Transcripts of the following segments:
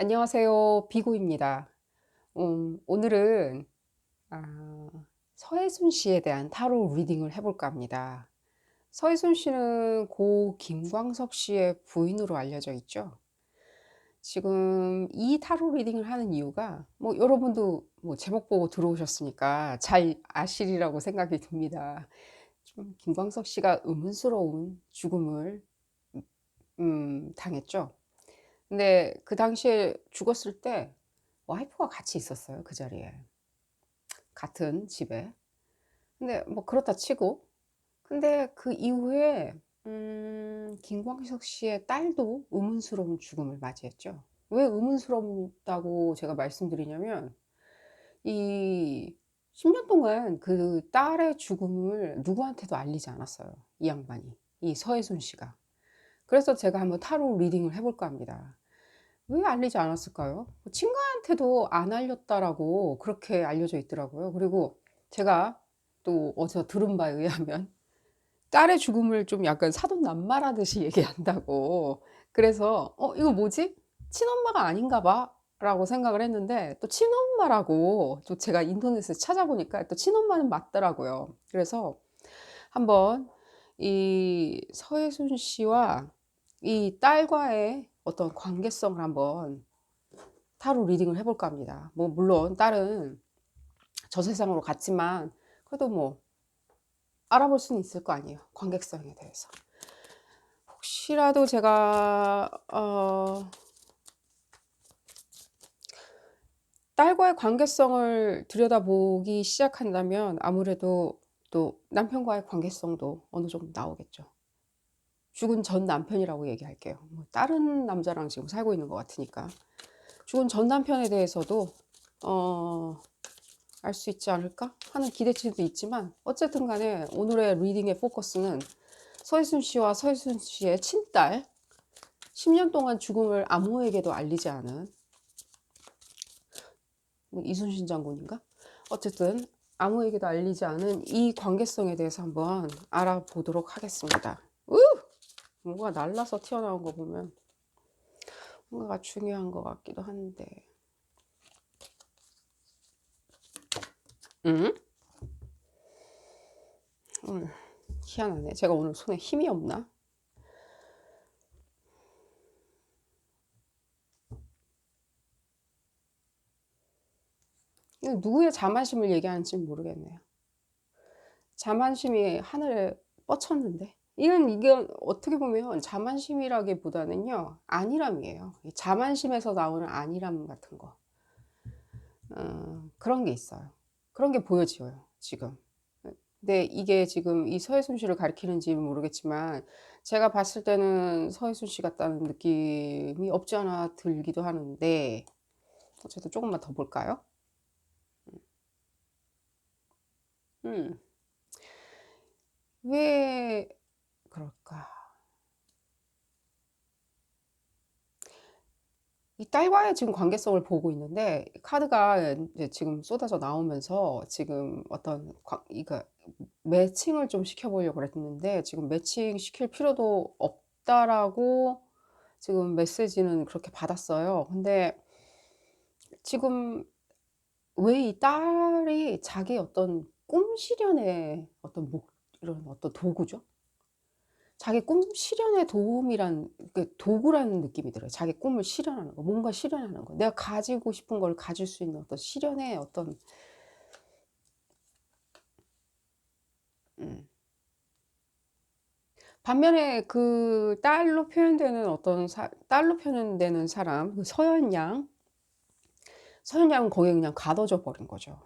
안녕하세요. 비구입니다. 오늘은 아, 서혜순 씨에 대한 타로 리딩을 해볼까 합니다. 서혜순 씨는 고 김광석 씨의 부인으로 알려져 있죠. 지금 이 타로 리딩을 하는 이유가 뭐 여러분도 뭐 제목 보고 들어오셨으니까 잘 아시리라고 생각이 듭니다. 좀 김광석 씨가 의문스러운 죽음을 당했죠. 근데 그 당시에 죽었을 때 와이프가 같이 있었어요, 그 자리에. 같은 집에. 근데 뭐 그렇다 치고 근데 그 이후에 김광석 씨의 딸도 의문스러운 죽음을 맞이했죠. 왜 의문스럽다고 제가 말씀드리냐면 이 10년 동안 그 딸의 죽음을 누구한테도 알리지 않았어요, 이 양반이. 이 서혜순 씨가. 그래서 제가 한번 타로 리딩을 해 볼까 합니다. 왜 알리지 않았을까요? 친구한테도 안 알렸다라고 그렇게 알려져 있더라고요. 그리고 제가 또 어디서 들은 바에 의하면 딸의 죽음을 좀 약간 사돈남말하듯이 얘기한다고. 그래서 '이거 뭐지? 친엄마가 아닌가 봐.'라고 생각을 했는데 또 친엄마라고 또 제가 인터넷에 찾아보니까 또 친엄마는 맞더라고요. 그래서 한번 이 서혜순 씨와 이 딸과의 어떤 관계성을 한번 타로 리딩을 해 볼까 합니다. 뭐 물론 딸은 저 세상으로 갔지만 그래도 뭐 알아볼 수는 있을 거 아니에요, 관계성에 대해서. 혹시라도 제가 딸과의 관계성을 들여다보기 시작한다면 아무래도 또 남편과의 관계성도 어느 정도 나오겠죠. 죽은 전 남편이라고 얘기할게요. 뭐 다른 남자랑 지금 살고 있는 것 같으니까. 죽은 전 남편에 대해서도 어 알 수 있지 않을까 하는 기대치도 있지만 어쨌든 간에 오늘의 리딩의 포커스는 서혜순 씨와 서혜순 씨의 친딸, 10년 동안 죽음을 아무에게도 알리지 않은 뭐 이순신 장군인가? 어쨌든 아무에게도 알리지 않은 이 관계성에 대해서 한번 알아보도록 하겠습니다. 뭔가 날라서 튀어나온 거 보면 뭔가가 중요한 것 같기도 한데. 음? 오늘 희한하네. 제가 오늘 손에 힘이 없나? 이거 누구의 자만심을 얘기하는지는 모르겠네요. 자만심이 하늘에 뻗쳤는데. 이건 어떻게 보면 자만심이라기보다는요, 안일함이에요. 이 자만심에서 나오는 안일함 같은 거. 그런 게 있어요. 그런 게 보여져요, 지금. 근데 이게 지금 이 서혜순 씨를 가리키는지는 모르겠지만 제가 봤을 때는 서혜순 씨 같다는 느낌이 없지 않아 들기도 하는데 어쨌든 조금만 더 볼까요? 음. 왜 그럴까? 이 딸과의 지금 관계성을 보고 있는데 카드가 이제 지금 쏟아져 나오면서 지금 어떤 이거 매칭을 좀 시켜 보려고 그랬는데 지금 "매칭 시킬 필요도 없다."라고 지금 메시지는 그렇게 받았어요. 근데 지금 왜 이 딸이 자기 어떤 꿈 실현의 어떤 이런 어떤 도구죠. 자기 꿈 실현의 도움이란 그 도구라는 느낌이 들어요. 자기 꿈을 실현하는 거. 뭔가 실현하는 거. 내가 가지고 싶은 걸 가질 수 있는 어떤 실현의 어떤 음. 반면에 그 딸로 표현되는 어떤 딸로 표현되는 사람 그 서현 양. 서현 양은 거기에 그냥 가둬져 버린 거죠.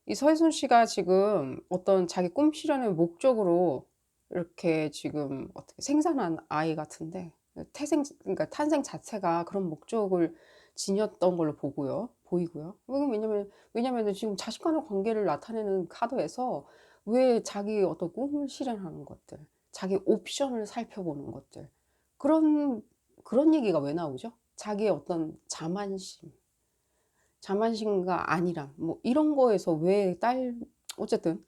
이 서혜순 씨가 지금 어떤 자기 꿈 실현의 목적으로 이렇게 지금 어떻게 생산한 아이 같은데 태생 그러니까 탄생 자체가 그런 목적을 지녔던 걸로 보이고요. 왜냐면은 지금 자식 간의 관계를 나타내는 카드에서 왜 자기 어떤 꿈을 실현하는 것들, 자기 옵션을 살펴보는 것들 그런 얘기가 왜 나오죠? 자기의 어떤 자만심과 안일함 뭐 이런 거에서 왜 어쨌든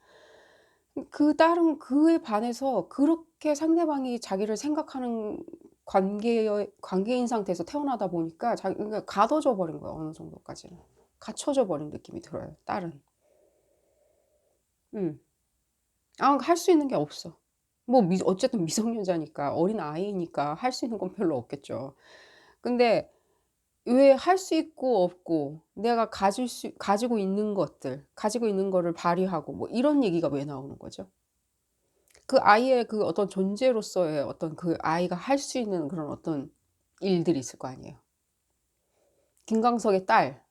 그 딸은 그에 반해서 그렇게 상대방이 자기를 생각하는 관계인 상태에서 태어나다 보니까 자기가 가둬져 버린 거예요, 어느 정도까지는. 갇혀져 버린 느낌이 들어요, 딸은. 음. 할 수 있는 게 없어. 뭐 어쨌든 미성년자니까, 어린아이니까 할 수 있는 건 별로 없겠죠. 근데 왜 할 수 있고 없고 내가 가지고 있는 것들, 가지고 있는 거를 발휘하고 뭐 이런 얘기가 왜 나오는 거죠? 그 아이의 그 어떤 존재로서의 어떤 그 아이가 할 수 있는 그런 어떤 일들이 있을 거 아니에요. 김광석의 딸,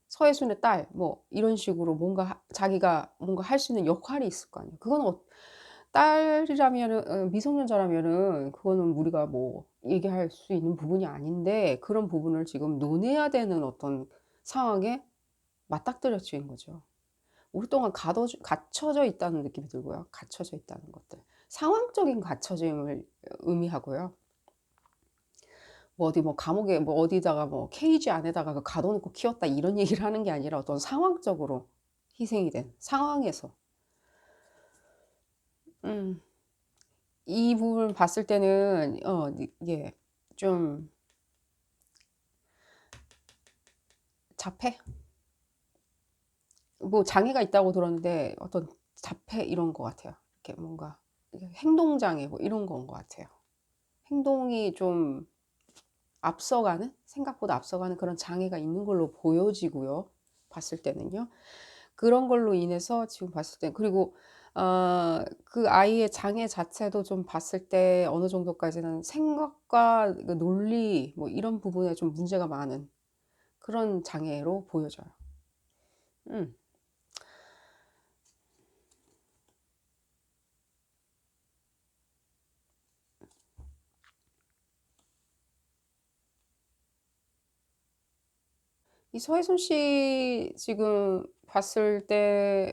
서혜순의 딸 뭐 이런 식으로 뭔가 자기가 뭔가 할 수 있는 역할이 있을 거 아니에요. 그거는 딸이라면은 미성년자라면은 그거는 우리가 뭐 얘기할 수 있는 부분이 아닌데, 그런 부분을 지금 논해야 되는 어떤 상황에 맞닥뜨려진 거죠. 오랫동안 갇혀져 있다는 느낌이 들고요. 갇혀져 있다는 것들. 상황적인 갇혀짐을 의미하고요. 뭐 어디 뭐 감옥에 뭐 어디다가 뭐 케이지 안에다가 가둬 놓고 키웠다 이런 얘기를 하는 게 아니라 어떤 상황적으로 희생이 된 상황에서 음 이 부분을 봤을 때는 이게 좀 자폐? 뭐 장애가 있다고 들었는데 어떤 자폐 이런 것 같아요. 이렇게 뭔가 이게 행동 장애 뭐 이런 건 것 같아요. 행동이 좀 생각보다 앞서가는 그런 장애가 있는 걸로 보여지고요, 봤을 때는요. 그런 걸로 인해서 지금 봤을 때, 그리고 그 아이의 장애 자체도 좀 봤을 때 어느 정도까지는 생각과 그 논리 뭐 이런 부분에 좀 문제가 많은 그런 장애로 보여져요. 음. 이 서혜순 씨 지금 봤을 때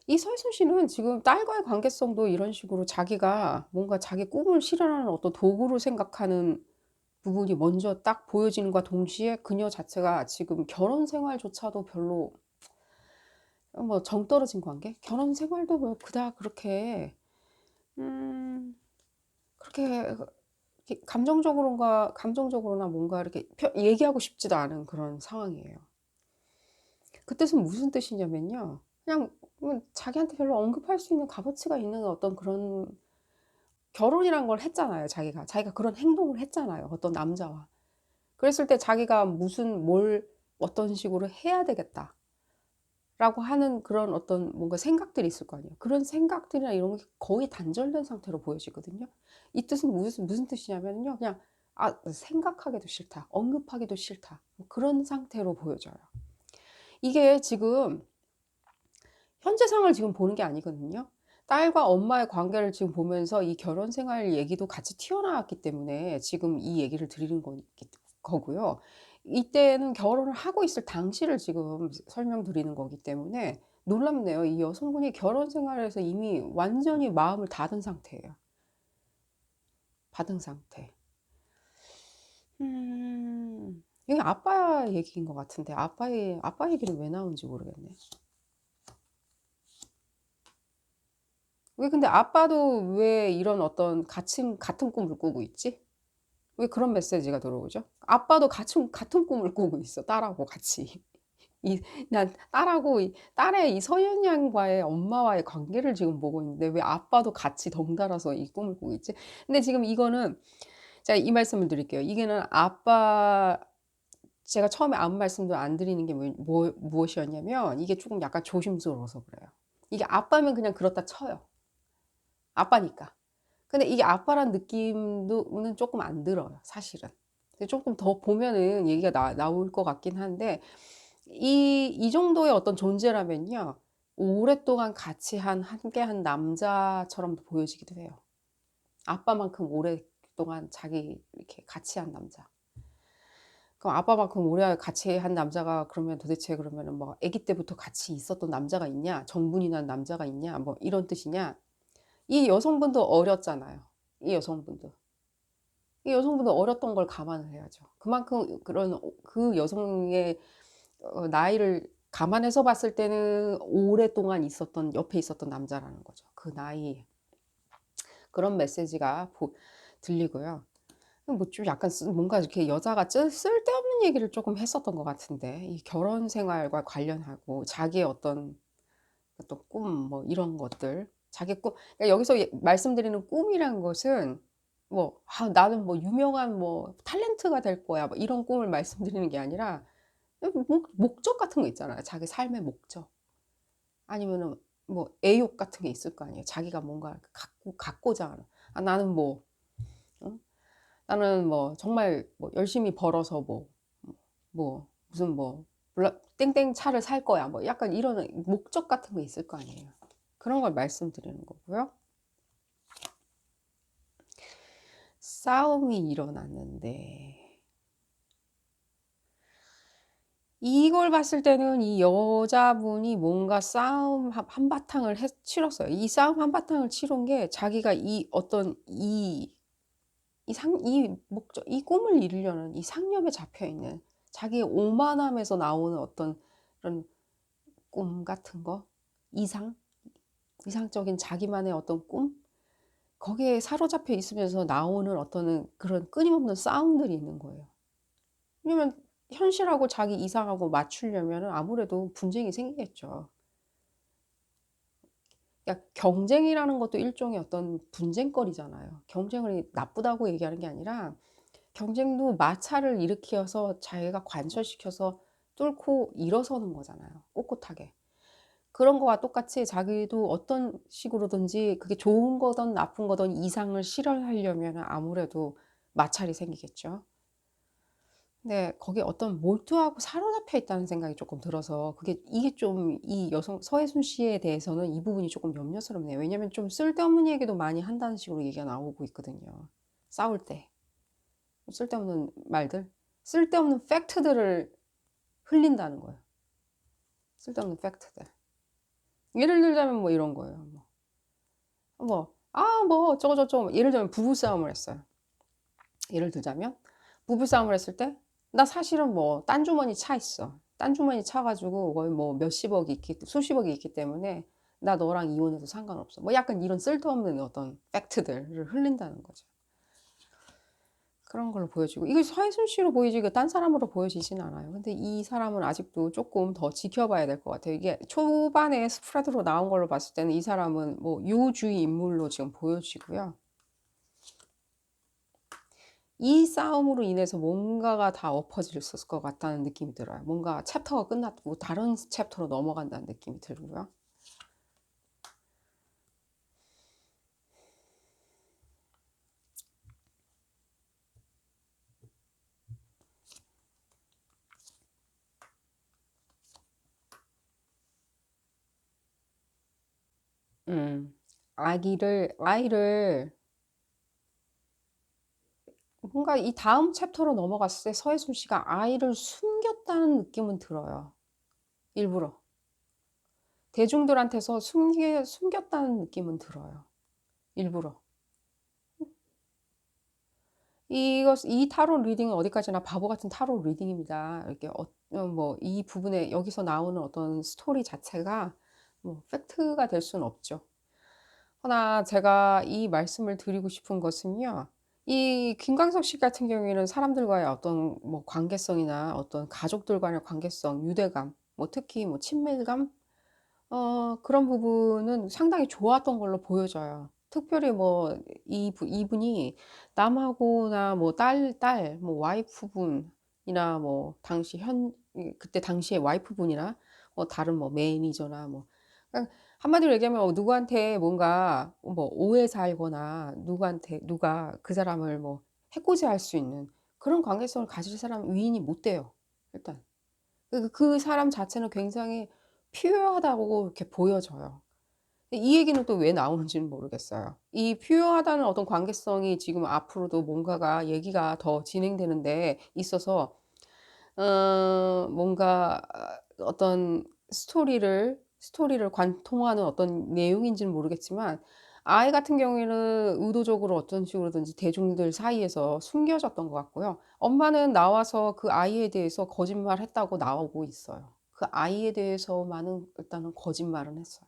이 서혜순 씨는 지금 딸과의 관계성도 이런 식으로 자기가 뭔가 자기 꿈을 실현하는 어떤 도구로 생각하는 부분이 먼저 딱 보여지는과 동시에 그녀 자체가 지금 결혼 생활조차도 별로 뭐 정 떨어진 관계? 결혼 생활도 뭐 그닥 그렇게 음 그렇게 이렇게 감정적으로나 뭔가 이렇게 얘기하고 싶지도 않은 그런 상황이에요. 그 뜻은 무슨 뜻이냐면요. 그냥 자기한테 별로 언급할 수 있는 값어치가 있는 어떤 그런 결혼이란 걸 했잖아요, 자기가. 자기가 그런 행동을 했잖아요, 어떤 남자와. 그랬을 때 자기가 무슨 뭘 어떤 식으로 해야 되겠다라고 하는 그런 어떤 뭔가 생각들이 있을 거 아니에요. 그런 생각들이나 이런 게 거의 단절된 상태로 보여지거든요. 이 뜻은 무슨 뜻이냐면요. 그냥 생각하기도 싫다. 언급하기도 싫다. 뭐 그런 상태로 보여져요. 이게 지금 현재 상황을 지금 보는 게 아니거든요. 딸과 엄마의 관계를 지금 보면서 이 결혼 생활 얘기도 같이 튀어나왔기 때문에 지금 이 얘기를 드리는 거고요. 이때는 결혼을 하고 있을 당시를 지금 설명드리는 거기 때문에 놀랍네요. 이 여성분이 결혼 생활에서 이미 완전히 마음을 닫은 상태예요. 받은 상태. 이게 아빠 얘기인 것 같은데 아빠 얘기는 왜 나오는지 모르겠네. 왜 근데 아빠도 왜 이런 어떤 같은 꿈을 꾸고 있지? 왜 그런 메시지가 들어오죠? 아빠도 같은 꿈을 꾸고 있어, 딸하고 같이. 이 난 딸하고 딸의 이 서연 양과의 엄마와의 관계를 지금 보고 있는데 왜 아빠도 같이 덩달아서 이 꿈을 꾸고 있지? 근데 지금 이거는 제가 이 말씀을 드릴게요. 이게는 제가 처음에 아무 말씀도 안 드리는 게 무엇이었냐면, 이게 쪼금 약간 조심스러워서 그래요. 이게 아빠면 그냥 그렇다 쳐요, 아빠니까. 근데 이게 아빠란 느낌도 는 쪼끔 안 들어요, 사실은. 근데 쪼끔 더 보면은 얘기가 나올 것 같긴 한데, 이 정도의 어떤 존재라면요, 오랫동안 같이 함께한 남자처럼 보여지기도 해요. 아빠만큼 오랫동안 자기 이렇게 같이 한 남자. 그럼 아빠만큼 오래 같이 한 남자가 그러면 도대체 그러면은 뭐 아기 때부터 같이 있었던 남자가 있냐? 정분이 난 남자가 있냐? 뭐 이런 뜻이냐? 이 여성분도 어렸잖아요. 이 여성분도. 이 여성분도 어렸던 걸 감안을 해야죠. 그만큼 그 여성의 나이를 감안해서 봤을 때는 오랫동안 옆에 있었던 남자라는 거죠, 그 나이에. 그런 메시지가 들리고요. 뭐 좀 약간 뭔가 이렇게 여자가 쓸데없는 얘기를 조금 했었던 것 같은데, 이 결혼 생활과 관련하고 자기의 어떤 꿈 뭐 이런 것들, 자기 꿈, 그러니까 여기서 말씀드리는 꿈이란 것은 뭐 나는 뭐 유명한 뭐 탤런트가 될 거야 뭐 이런 꿈을 말씀드리는 게 아니라 목적 같은 거 있잖아요. 자기 삶의 목적. 아니면은 뭐 애욕 같은 게 있을 거 아니에요. 자기가 뭔가 갖고자 하는. 나는 뭐 어? 나는 뭐 정말 뭐 열심히 벌어서 뭐 무슨 뭐 땡땡 차를 살 거야 뭐 약간 이런 목적 같은 거 있을 거 아니에요. 그런 걸 말씀드리는 거고요. 싸움이 일어났는데 이걸 봤을 때는 이 여자분이 뭔가 싸움 한바탕을 치렀어요. 이 싸움 한바탕을 치른 게 자기가 이 어떤 이 목적, 이 꿈을 이루려는 이 상념에 잡혀 있는 자기의 오만함에서 나오는 어떤 그런 꿈 같은 거, 이상, 이상적인 자기만의 어떤 꿈, 거기에 사로잡혀 있으면서 나오는 어떤 그런 끊임없는 싸움들이 있는 거예요. 왜냐면 현실하고 자기 이상하고 맞추려면 아무래도 분쟁이 생기겠죠. 그러니까 경쟁이라는 것도 일종의 어떤 분쟁거리잖아요. 경쟁을 나쁘다고 얘기하는 게 아니라 경쟁도 마찰을 일으켜서 자기가 관철시켜서 뚫고 일어서는 거잖아요, 꼿꼿하게. 그런 거와 똑같이 자기도 어떤 식으로든지 그게 좋은 거든 나쁜 거든 이상을 실현하려면 아무래도 마찰이 생기겠죠. 근데 거기에 어떤 몰두하고 사로잡혀 있다는 생각이 조금 들어서 이게 좀 이 여성 서혜순 씨에 대해서는 이 부분이 조금 염려스럽네요. 왜냐면 좀 쓸데없는 얘기도 많이 한다는 식으로 얘기가 나오고 있거든요, 싸울 때. 쓸데없는 말들, 쓸데없는 팩트들을 흘린다는 거예요. 쓸데없는 팩트들. 예를 들자면 뭐 이런 거예요. 뭐 어쩌고저쩌고. 예를 들면 부부싸움을 했어요. 예를 들자면 부부싸움을 했을 때 나 사실은 뭐 딴 주머니 차 있어. 딴 주머니 차 가지고 거의 뭐 몇십억이 있기 수십억이 있기 때문에 나 너랑 이혼해도 상관없어. 뭐 약간 이런 쓸데없는 어떤 팩트들을 흘린다는 거죠. 그런 걸로 보여지고 이게 서혜순 씨로 보이지 그 딴 사람으로 보여지지는 않아요. 근데 이 사람은 아직도 조금 더 지켜봐야 될 것 같아요. 이게 초반에 스프레드로 나온 걸로 봤을 때는 이 사람은 뭐 요주의 인물로 지금 보여지고요. 이 싸움으로 인해서 뭔가가 다 엎어질 것 같다는 느낌이 들어요. 뭔가 챕터가 끝났고 다른 챕터로 넘어간다는 느낌이 들고요. 음. 아이를 뭔가 이 다음 챕터로 넘어갔을 때 서혜순 씨가 아이를 숨겼다는 느낌은 들어요. 일부러. 대중들한테서 숨겼다는 느낌은 들어요. 일부러. 이 타로 리딩은 어디까지나 바보 같은 타로 리딩입니다. 이렇게 뭐 이 부분에 여기서 나오는 어떤 스토리 자체가 뭐 팩트가 될 수는 없죠. 허나 제가 이 말씀을 드리고 싶은 것은요. 이 김광석 씨 같은 경우에는 사람들과의 어떤 뭐 관계성이나 어떤 가족들 간의 관계성, 유대감, 뭐 특히 뭐 친밀감, 그런 부분은 상당히 좋았던 걸로 보여져요. 특별히 뭐 이분이 남하고나 뭐 뭐 와이프분이나 뭐 그때 당시의 와이프분이나 뭐 다른 뭐 매니저나 뭐 그러니까 한마디로 얘기하면 누구한테 뭔가 뭐 오해 살거나 누가 그 사람을 뭐 해코지할 수 있는 그런 관계성을 가질 사람 위인이 못 돼요, 일단. 그 사람 자체는 굉장히 퓨어하다고 이렇게 보여져요. 이 얘기는 또 왜 나오는지는 모르겠어요. 이 퓨어하다는 어떤 관계성이 지금 앞으로도 뭔가가 얘기가 더 진행되는 데 있어서 뭔가 어떤 스토리를 관통하는 어떤 내용인지는 모르겠지만 아이 같은 경우에는 의도적으로 어떤 식으로든지 대중들 사이에서 숨겨졌던 것 같고요. 엄마는 나와서 그 아이에 대해서 거짓말했다고 나오고 있어요. 그 아이에 대해서만은 일단은 거짓말은 했어요.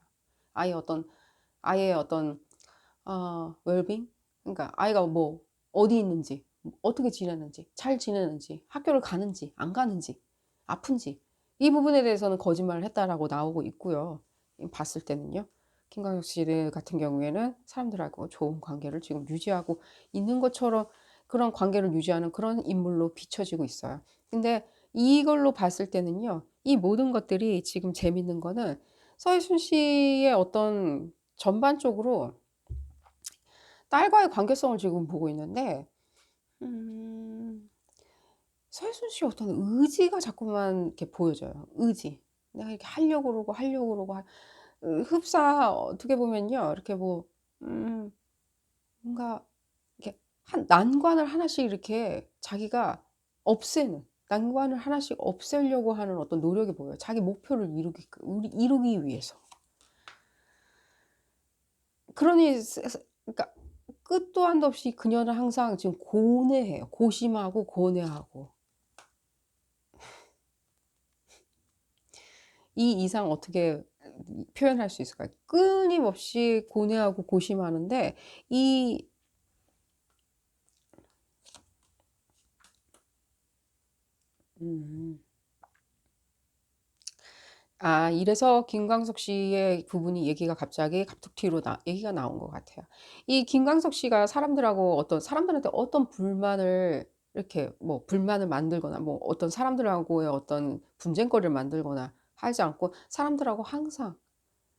아이의 어떤 아이의 어떤 웰빙? 그러니까 아이가 뭐 어디 있는지, 어떻게 지내는지, 잘 지내는지, 학교를 가는지 안 가는지, 아픈지, 이 부분에 대해서는 거짓말을 했다라고 나오고 있고요. 봤을 때는요. 김광석 씨 같은 경우에는 사람들하고 좋은 관계를 지금 유지하고 있는 것처럼, 그런 관계를 유지하는 그런 인물로 비춰지고 있어요. 근데 이걸로 봤을 때는요. 이 모든 것들이 지금 재밌는 거는 서희순 씨의 어떤 전반적으로 딸과의 관계성을 지금 보고 있는데, 음 서희순 씨의 어떤 의지가 자꾸만 이렇게 보여져요. 의지. 내가 이렇게 하려고 그러고 하려고 그러고 흡사 어떻게 보면요. 이렇게 뭐 음 뭔가 이렇게 한 난관을 하나씩 이렇게 자기가 없애는, 난관을 하나씩 없애려고 하는 어떤 노력이 보여요. 자기 목표를 이루기 위해서. 그러니 그러니까 끝도 한도 없이 그녀는 항상 지금 고뇌해요. 고심하고 고뇌하고. 이 이상 어떻게 표현할 수 있을까요? 끊임없이 고뇌하고 고심하는데 이 음. 이래서 김광석 씨의 부분이 얘기가 갑자기 갑툭튀로 얘기가 나온 것 같아요. 이 김광석 씨가 사람들하고 사람들한테 어떤 불만을 이렇게 뭐 불만을 만들거나 뭐 어떤 사람들하고의 어떤 분쟁거리를 만들거나 하지 않고 사람들하고 항상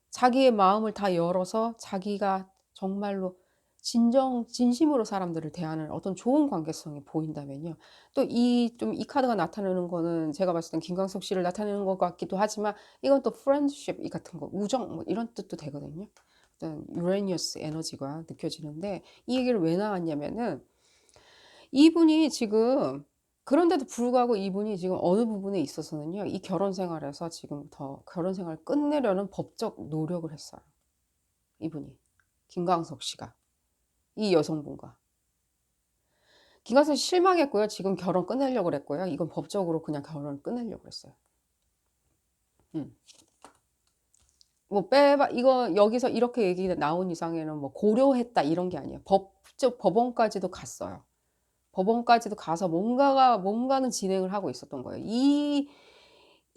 자기의 마음을 다 열어서 자기가 정말로 진심으로 사람들을 대하는 어떤 좋은 관계성이 보인다면요. 또 이 카드가 나타내는 거는 제가 봤을 땐 김광석 씨를 나타내는 것 같기도 하지만 이건 또 friendship 이 같은 거, 우정 뭐 이런 뜻도 되거든요. 어떤 유레니어스 에너지가 느껴지는데 이 얘기를 왜 나왔냐면은 이분이 지금, 그런데도 불구하고 이분이 지금 어느 부분에 있어서는요. 이 결혼 생활에서 지금 더 결혼 생활을 끝내려는 법적 노력을 했어요. 이분이. 김광석 씨가. 이 여성분과. 김광석 씨 실망했고요. 지금 결혼 끝내려고 그랬고요. 이건 법적으로 그냥 결혼을 끝내려고 그랬어요. 음. 뭐 빼봐 이거 여기서 이렇게 얘기 나온 이상에는 뭐 고려했다 이런 게 아니에요. 법원까지도 갔어요. 법원까지도 가서 뭔가는 진행을 하고 있었던 거예요.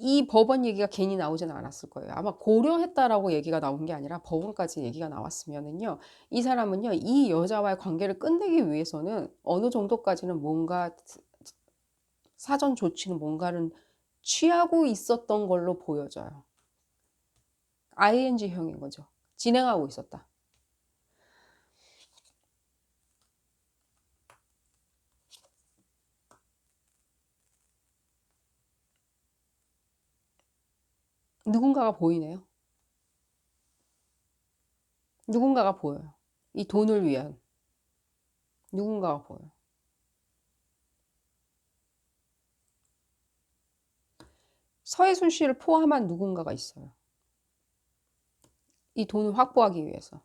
이 법원 얘기가 괜히 나오지는 않았을 거예요. 아마 고려했다라고 얘기가 나온 게 아니라 법원까지 얘기가 나왔으면은요. 이 사람은요. 이 여자와의 관계를 끝내기 위해서는 어느 정도까지는 뭔가 사전 조치는 뭔가를 취하고 있었던 걸로 보여져요. ing형인 거죠. 진행하고 있었다. 누군가가 보이네요. 누군가가 보여요. 이 돈을 위한 누군가가 보여요. 서해순 씨를 포함한 누군가가 있어요. 이 돈을 확보하기 위해서.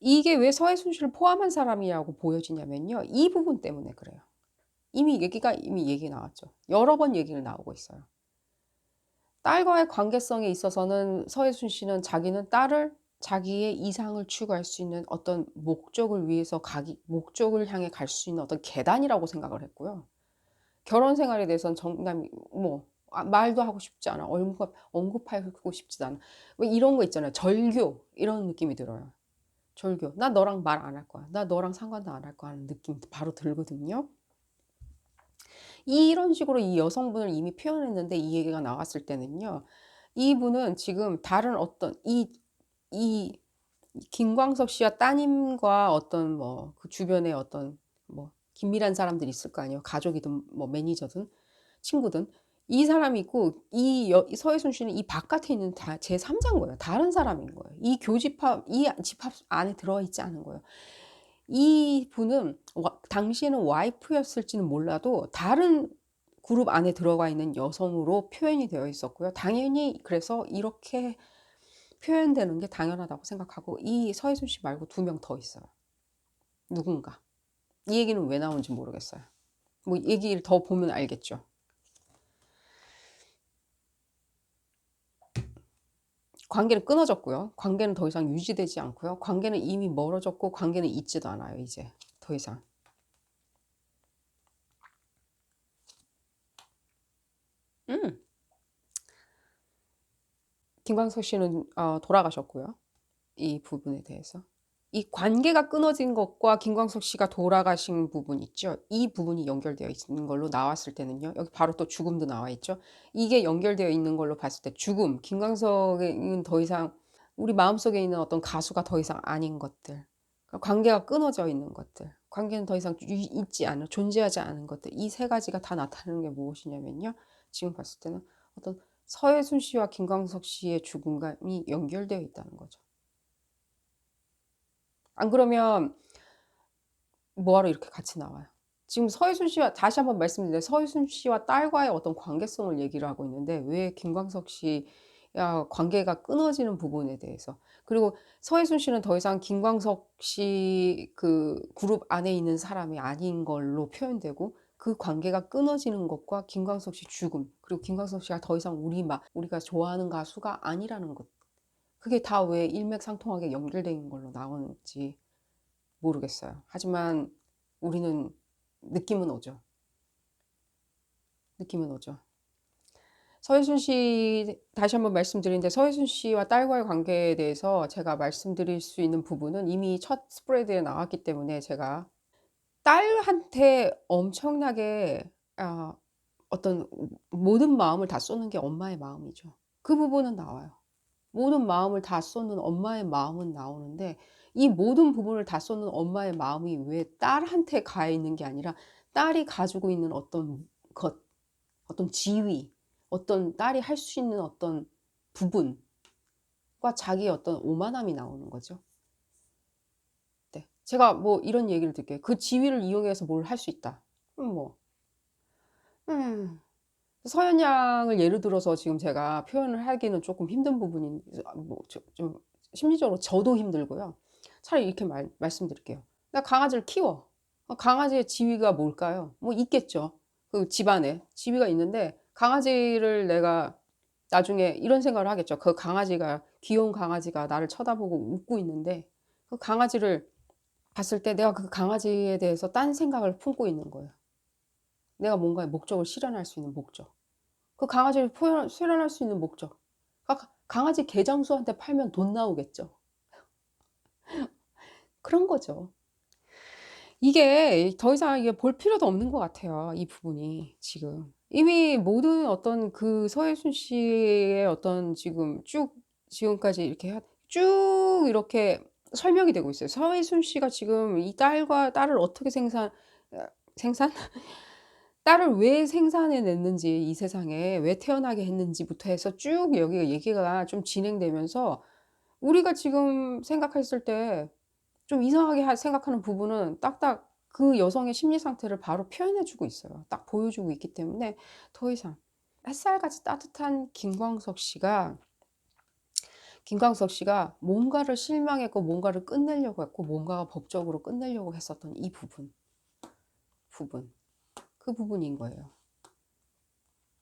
이게 왜 서해순 씨를 포함한 사람이라고 보여지냐면요. 이 부분 때문에 그래요. 이미 얘기 나왔죠. 여러 번 얘기를 나오고 있어요. 딸과의 관계성에 있어서는 서해순 씨는 자기는 딸을 자기의 이상을 추구할 수 있는 어떤 목적을 향해 갈 수 있는 어떤 계단이라고 생각을 했고요. 결혼 생활에 대해서는 정남이 뭐 말도 하고 싶지 않아. 언급하고 싶지도 않아. 뭐 이런 거 있잖아요. 절교 이런 느낌이 들어요. 절교. "나 너랑 말 안 할 거야. 나 너랑 상관도 안 할 거야." 하는 느낌 바로 들거든요. 이런 식으로 이 여성분을 이미 표현했는데 이 얘기가 나왔을 때는요. 이분은 지금 다른 어떤 이 김광석 씨와 따님과 어떤 뭐 그 주변에 어떤 뭐 긴밀한 사람들이 있을 거 아니에요. 가족이든 뭐 매니저든 친구든. 이 사람이 있고 이 서해순 씨는 이 바깥에 있는 제3 자인 거예요. 다른 사람인 거예요. 이 집합 안에 들어와 있지 않은 거예요. 이분은 당시에는 와이프였을지는 몰라도 다른 그룹 안에 들어가 있는 여성으로 표현이 되어 있었고요. 당연히 그래서 이렇게 표현되는 게 당연하다고 생각하고 이 서해순 씨 말고 2명 더 있어요. 누군가. 이 얘기는 왜 나오는지 모르겠어요. 뭐 얘기를 더 보면 알겠죠. 관계는 끊어졌고요. 관계는 더 이상 유지되지 않고요. 관계는 이미 멀어졌고 관계는 있지도 않아요 이제 더 이상. 음. 김광석 씨는 돌아가셨고요. 이 부분에 대해서. 이 관계가 끊어진 것과 김광석 씨가 돌아가신 부분 있죠. 이 부분이 연결되어 있는 걸로 나왔을 때는요. 여기 바로 또 죽음도 나와 있죠. 이게 연결되어 있는 걸로 봤을 때 죽음, 김광석은 더 이상 우리 마음속에 있는 어떤 가수가 더 이상 아닌 것들. 그러니까 관계가 끊어져 있는 것들. 관계는 더 이상 있지 않은, 존재하지 않은 것들. 이 세 가지가 다 나타나는 게 무엇이냐면요. 지금 봤을 때는 어떤 서혜순 씨와 김광석 씨의 죽음감이 연결되어 있다는 거죠. 안 그러면 뭐하러 이렇게 같이 나와요. 지금 서희순 씨와 다시 한번 말씀드려요. 서희순 씨와 딸과의 어떤 관계성을 얘기를 하고 있는데 왜 김광석 씨와 관계가 끊어지는 부분에 대해서. 그리고 서희순 씨는 더 이상 김광석 씨 그 그룹 안에 있는 사람이 아닌 걸로 표현되고 그 관계가 끊어지는 것과 김광석 씨 죽음, 그리고 김광석 씨가 더 이상 우리가 좋아하는 가수가 아니라는 것. 그게 다 왜 일맥상통하게 연결되어 있는 걸로 나오는지 모르겠어요. 하지만 우리는 느낌은 오죠. 느낌은 오죠. 서혜순 씨 다시 한번 말씀드리는데 서혜순 씨와 딸과의 관계에 대해서 제가 말씀드릴 수 있는 부분은 이미 첫 스프레드에 나왔기 때문에 제가 딸한테 엄청나게 어떤 모든 마음을 다 쏟는 게 엄마의 마음이죠. 그 부분은 나와요. 모든 마음을 다 쏟는 엄마의 마음은 나오는데 이 모든 부분을 다 쏟는 엄마의 마음이 왜 딸한테 가 있는 게 아니라 딸이 가지고 있는 어떤 것, 어떤 지위, 어떤 딸이 할 수 있는 어떤 부분과 자기의 어떤 오만함이 나오는 거죠. 네. 제가 뭐 이런 얘기를 드릴게요. 그 지위를 이용해서 뭘 할 수 있다. 뭐, 음, 서현 양을 예를 들어서 지금 제가 표현을 하기는 조금 힘든 부분이 좀 심리적으로 저도 힘들고요. 차라리 이렇게 말씀드릴게요. 나 강아지를 키워. 강아지의 지위가 뭘까요? 뭐 있겠죠. 그 집안에 지위가 있는데 강아지를 내가 나중에 이런 생각을 하겠죠. 그 강아지가 귀여운 강아지가 나를 쳐다보고 웃고 있는데 그 강아지를 봤을 때 내가 그 강아지에 대해서 딴 생각을 품고 있는 거예요. 내가 뭔가의 목적을 실현할 수 있는 목적. 그 강아지를 수련할 수 있는 목적. 강아지 개장수한테 팔면 돈 나오겠죠. 그런 거죠. 이게 더 이상 이게 볼 필요도 없는 것 같아요. 이 부분이 지금. 이미 모든 어떤 그 서혜순 씨의 어떤 지금 쭉 지금까지 이렇게 쭉 이렇게 설명이 되고 있어요. 서혜순 씨가 지금 이 딸을 어떻게 생산? 딸을 왜 생산해 냈는지 이 세상에 왜 태어나게 했는지부터 해서 쭉 여기 얘기가 좀 진행되면서 우리가 지금 생각했을 때 좀 이상하게 생각하는 부분은 딱딱 그 여성의 심리 상태를 바로 표현해 주고 있어요. 딱 보여주고 있기 때문에 더 이상 햇살같이 따뜻한 김광석 씨가 뭔가를 실망했고 뭔가를 끝내려고 했고 뭔가가 법적으로 끝내려고 했었던 이 부분. 그 부분인 거예요.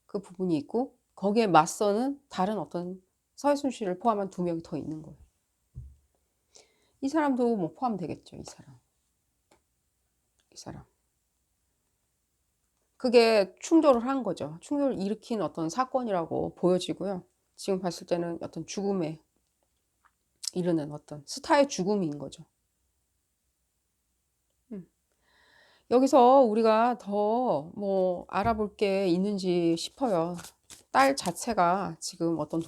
그 부분이 있고 거기에 맞서는 다른 어떤 서혜순 씨를 포함한 두 명이 더 있는 거예요. 이 사람도 뭐 포함되겠죠. 이 사람. 그게 충돌을 한 거죠. 충돌을 일으킨 어떤 사건이라고 보여지고요. 지금 봤을 때는 어떤 죽음에 이르는 어떤 스타의 죽음인 거죠. 음. 여기서 우리가 더 뭐 알아볼 게 있는지 싶어요. 딸 자체가 지금 어떤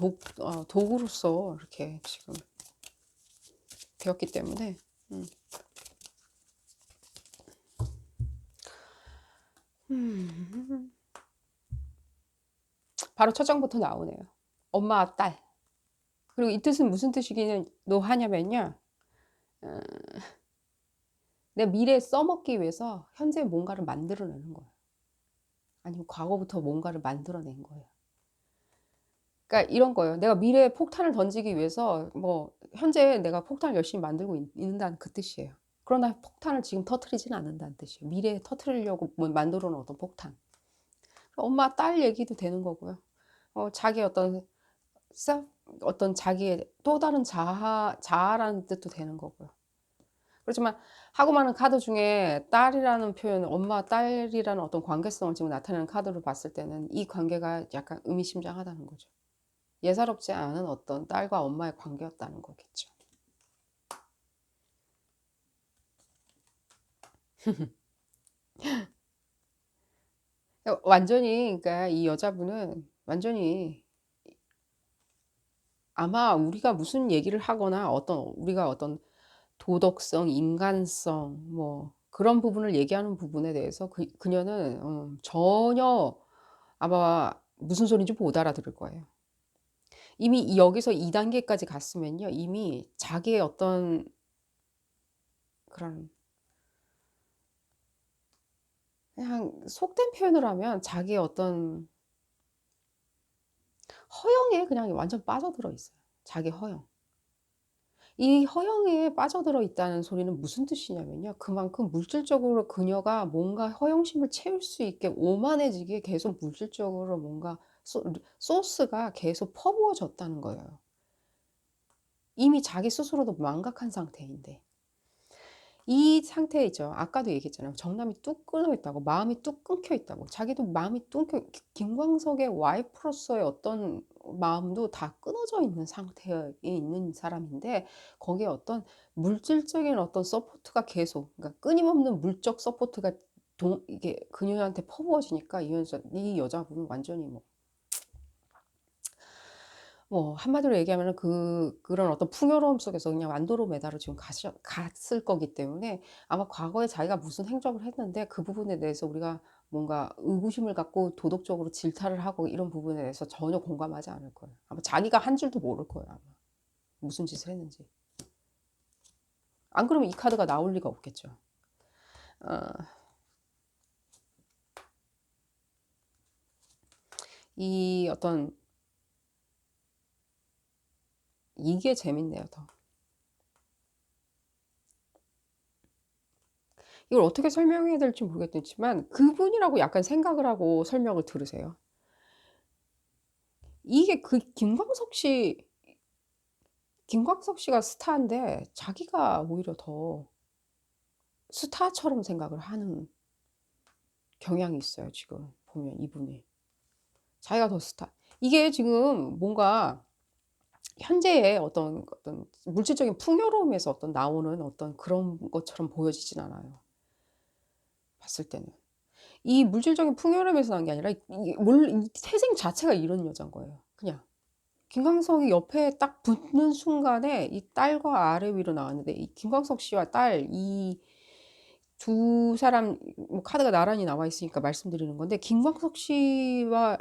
도구로서 이렇게 지금 되었기 때문에. 음. 음. 바로 첫 장부터 나오네요. 엄마와 딸. 그리고 이 뜻은 무슨 뜻이기는 하냐면요. 어, 내 미래에 써먹기 위해서 현재 뭔가를 만들어내는 거예요. 아니면 과거부터 뭔가를 만들어낸 거예요. 그러니까 이런 거예요. 내가 미래에 폭탄을 던지기 위해서 뭐 현재 내가 폭탄을 열심히 만들고 있는다는 그 뜻이에요. 그러나 폭탄을 지금 터트리지는 않는다는 뜻이에요. 미래에 터트리려고 만들어 놓은 어떤 폭탄. 엄마 딸 얘기도 되는 거고요. 자기 어떤 어떤 자기의 또 다른 자아라는 뜻도 되는 거고요. 그렇지만 하고 많은 카드 중에 딸이라는 표현은 엄마 딸이라는 어떤 관계성을 지금 나타내는 카드로 봤을 때는 이 관계가 약간 의미심장하다는 거죠. 예사롭지 않은 어떤 딸과 엄마의 관계였다는 거겠죠. 완전히 그러니까 이 여자분은 완전히 아마 우리가 무슨 얘기를 하거나 어떤 우리가 어떤 도덕성, 인간성 뭐 그런 부분을 얘기하는 부분에 대해서 그녀는 전혀 아마 무슨 소린지 못 알아들을 거예요. 이미 여기서 2 단계까지 갔으면요. 이미 자기의 어떤 그런 그냥 속된 표현을 하면 자기의 어떤 허영에 그냥 완전 빠져들어 있어요. 자기 허영. 이 허영에 빠져들어 있다는 소리는 무슨 뜻이냐면요. 그만큼 물질적으로 그녀가 뭔가 허영심을 채울 수 있게 오만해지게 계속 물질적으로 뭔가 소스가 계속 퍼부어졌다는 거예요. 이미 자기 스스로도 망각한 상태인데. 이 상태에 있죠. 아까도 얘기했잖아요. 정남이 뚝 끊어 있다고. 마음이 뚝 끊겨 있다고. 자기도 마음이 끊겨 김광석의 와이프로서의 어떤 마음도 다 끊어져 있는 상태에 있는 사람인데 거기에 어떤 물질적인 어떤 서포트가 계속 그러니까 끊임없는 물적 서포트가 이게 그녀한테 퍼부어지니까 이 여자분은 완전히 한마디로 얘기하면은 그런 어떤 풍요로움 속에서 그냥 안드로메다로 지금 갔을 거기 때문에 아마 과거에 자기가 무슨 행적을 했는데 그 부분에 대해서 우리가 뭔가 의구심을 갖고 도덕적으로 질타를 하고 이런 부분에 대해서 전혀 공감하지 않을 거예요. 아마 자기가 한 줄도 모를 거예요, 아마. 무슨 짓을 했는지. 안 그러면 이 카드가 나올 리가 없겠죠. 어, 이 어떤 이게 재밌네요, 더. 이걸 어떻게 설명해야 될지 모르겠지만 그분이라고 약간 생각을 하고 설명을 들으세요. 이게 김광석 씨가 스타인데 자기가 오히려 더 스타처럼 생각을 하는 경향이 있어요 지금 보면 이분이. 자기가 더 스타. 이게 지금 뭔가 현재의 어떤 물질적인 풍요로움에서 어떤 나오는 어떤 그런 것처럼 보여지진 않아요 봤을 때는. 이 물질적인 풍요로움에서 나온 게 아니라 이 태생 자체가 이런 여잔 거예요 그냥. 김광석이 옆에 딱 붙는 순간에 이 딸과 아래 위로 나왔는데 이 김광석 씨와 딸 이 두 사람 카드가 나란히 나와 있으니까 말씀드리는 건데 김광석 씨와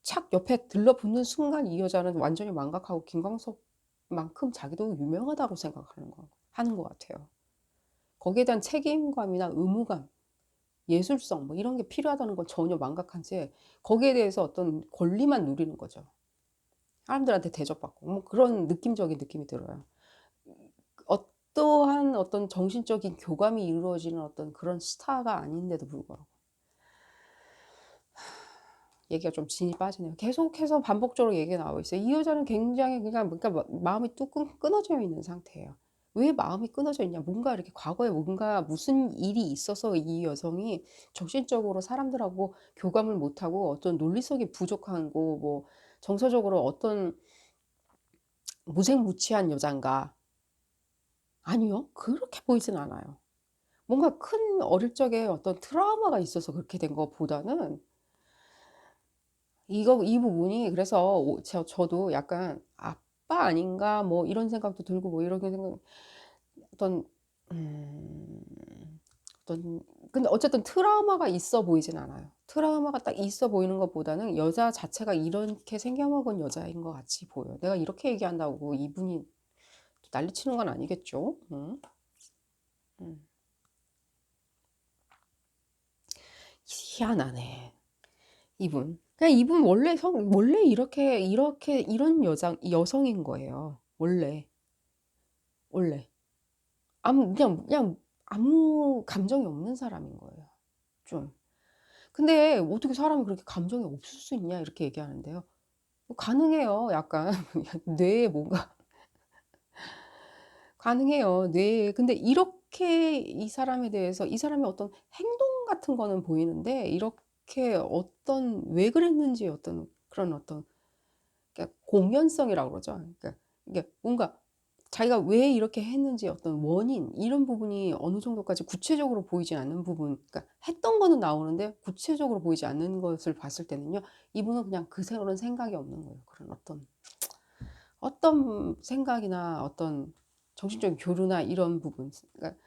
착 옆에 들러붙는 순간 이 여자는 완전히 망각하고 김광석만큼 자기도 유명하다고 하는 것 같아요. 거기에 대한 책임감이나 의무감, 예술성 뭐 이런 게 필요하다는 걸 전혀 망각한 채 거기에 대해서 어떤 권리만 누리는 거죠. 사람들한테 대접받고 그런 느낌적인 느낌이 들어요. 어떠한 어떤 정신적인 교감이 이루어지는 어떤 그런 스타가 아닌데도 불구하고 얘기가 좀 진이 빠지네요. 계속해서 반복적으로 얘기가 나오고 있어요. 이 여자는 굉장히 그냥 그러니까 마음이 뚝 끊어져 있는 상태예요. 왜 마음이 끊어져 있냐? 뭔가 이렇게 과거에 뭔가 무슨 일이 있어서 이 여성이 정신적으로 사람들하고 교감을 못하고 어떤 논리성이 부족한 거 정서적으로 어떤 무색무취한 여잔가? 아니요. 그렇게 보이진 않아요. 뭔가 큰 어릴 적에 어떤 트라우마가 있어서 그렇게 된 것보다는 이 부분이 그래서 저도 약간 '아빠 아닌가?' 이런 생각도 들고 이렇게 어떤 음 어떤 근데 어쨌든 트라우마가 있어 보이진 않아요. 트라우마가 딱 있어 보이는 것보다는 여자 자체가 이렇게 생겨먹은 여자인 것 같이 보여요. 내가 이렇게 얘기한다고 이분이 또 난리치는 건 아니겠죠? 음. 희한하네. 이분. 그냥 이분 원래 이렇게 이런 여성인 거예요. 원래. 원래. 그냥 아무 감정이 없는 사람인 거예요. 좀. 근데 "어떻게 사람이 그렇게 감정이 없을 수 있냐?" 이렇게 얘기하는데요. 가능해요. 약간 뇌에 뭔가 가능해요. 뇌에. 근데 이렇게 이 사람에 대해서 이 사람의 어떤 행동 같은 거는 보이는데 이렇게 어떤 왜 그랬는지 어떤 그런 어떤 그러니까 공연성이라고 그러죠. 그러니까 이게 뭔가 자기가 왜 이렇게 했는지 어떤 원인 이런 부분이 어느 정도까지 구체적으로 보이지 않는 부분 그러니까 했던 거는 나오는데 구체적으로 보이지 않는 것을 봤을 때는요. 이분은 그냥 그런 생각이 없는 거예요. 그런 어떤 생각이나 어떤 정신적인 교류나 이런 부분 그러니까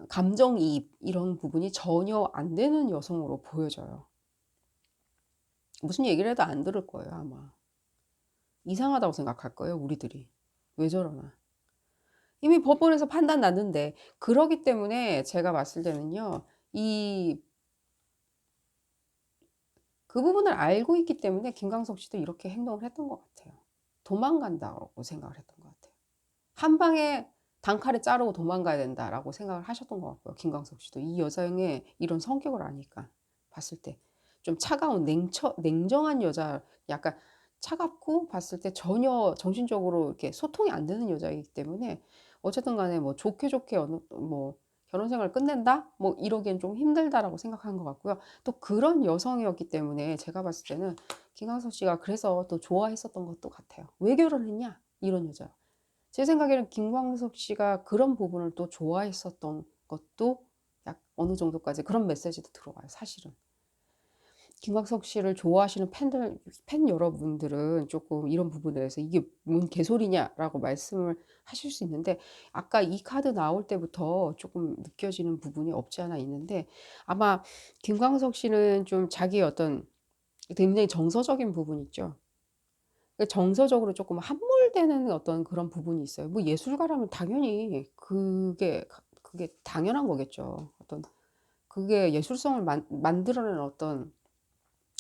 감정이입 이런 부분이 전혀 안 되는 여성으로 보여져요. 무슨 얘기를 해도 안 들을 거예요 아마. 이상하다고 생각할 거예요 우리들이. '왜 저러나.' 이미 법원에서 판단 났는데 그러기 때문에 제가 봤을 때는요. 이 그 부분을 알고 있기 때문에 김광석 씨도 이렇게 행동을 했던 것 같아요. 도망간다고 생각을 했던 것 같아요. '한 방에 단칼에 자르고 도망가야 된다.'라고 생각을 하셨던 것 같고요 김광석 씨도. 이 여성의 이런 성격을 아니까 봤을 때. 좀 차가운 냉정한 여자 약간 차갑고 봤을 때 전혀 정신적으로 이렇게 소통이 안 되는 여자이기 때문에 어쨌든 간에 뭐 좋게 좋게 어느 뭐 '결혼 생활을 끝낸다.' 뭐 이러기엔 좀 힘들다라고 생각한 것 같고요. 또 그런 여성이었기 때문에 제가 봤을 때는 김광석 씨가 그래서 또 좋아했었던 것도 같아요. '왜 결혼했냐?' 이런 여자. 제 생각에는 김광석 씨가 그런 부분을 또 좋아했었던 것도 약 어느 정도까지 그런 메시지도 들어와요 사실은. 김광석 씨를 좋아하시는 팬 여러분들은 쪼끔 이런 부분에 대해서 "이게 뭔 개소리냐?"라고 말씀을 하실 수 있는데 아까 이 카드 나올 때부터 쪼끔 느껴지는 부분이 없지 않아 있는데 아마 김광석 씨는 좀 자기의 어떤 굉장히 정서적인 부분 있죠. 그 정서적으로 쪼끔 함몰되는 어떤 그런 부분이 있어요. 뭐 예술가라면 당연히 그게 당연한 거겠죠. 어떤 그게 예술성을 만들어내는 어떤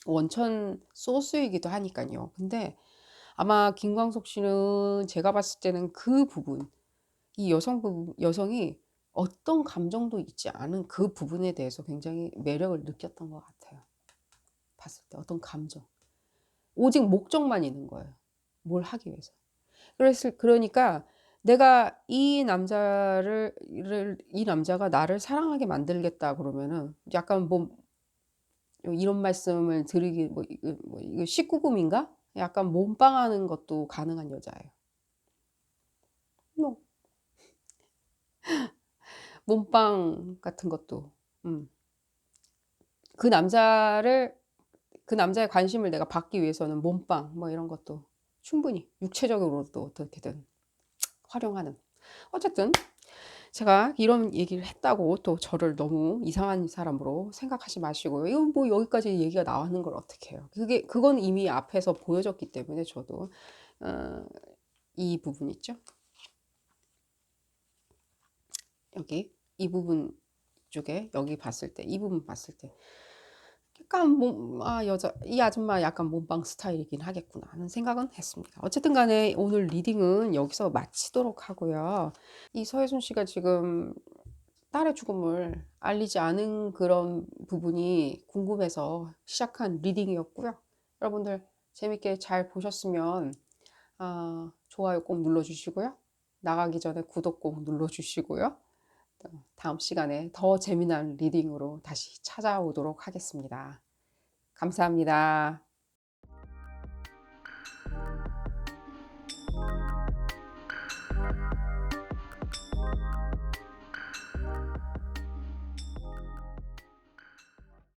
원천 소스이기도 하니깐요. 근데 아마 김광석 씨는 제가 봤을 때는 그 부분 이 여성이 어떤 감정도 있지 않은 그 부분에 대해서 굉장히 매력을 느꼈던 것 같아요. 봤을 때 어떤 감정. 오직 목적만 있는 거예요, 뭘 하기 위해서. 그러니까 내가 이 남자가 나를 사랑하게 만들겠다 그러면은 약간 뭐 이런 말씀을 드리기 이거 19 금인가? 약간 몸빵하는 것도 가능한 여자예요. 뭐 몸빵 같은 것도. 음. 그 남자를 그 남자의 관심을 내가 받기 위해서는 몸빵 뭐 이런 것도 충분히 육체적으로도 어떻게든 활용하는. 어쨌든 제가 이런 얘기를 했다고 또 저를 너무 이상한 사람으로 생각하지 마시고요. 이건 뭐 여기까지 얘기가 나왔는 걸 어떡해요. 그건 이미 앞에서 보여졌기 때문에 저도 어 이 부분 있죠. 여기 이 부분 쪽에 여기 봤을 때 이 부분 봤을 때 약간 이 아줌마 약간 몸빵 스타일이긴 하겠구나 하는 생각은 했습니다. 어쨌든 간에 오늘 리딩은 여기서 마치도록 하고요. 이 서혜순 씨가 지금 딸의 죽음을 알리지 않은 그런 부분이 궁금해서 시작한 리딩이었고요. 여러분들 재밌게 잘 보셨으면 좋아요 꼭 눌러주시고요. 나가기 전에 구독 꼭 눌러주시고요. 다음 시간에 더 재미난 리딩으로 다시 찾아오도록 하겠습니다. 감사합니다.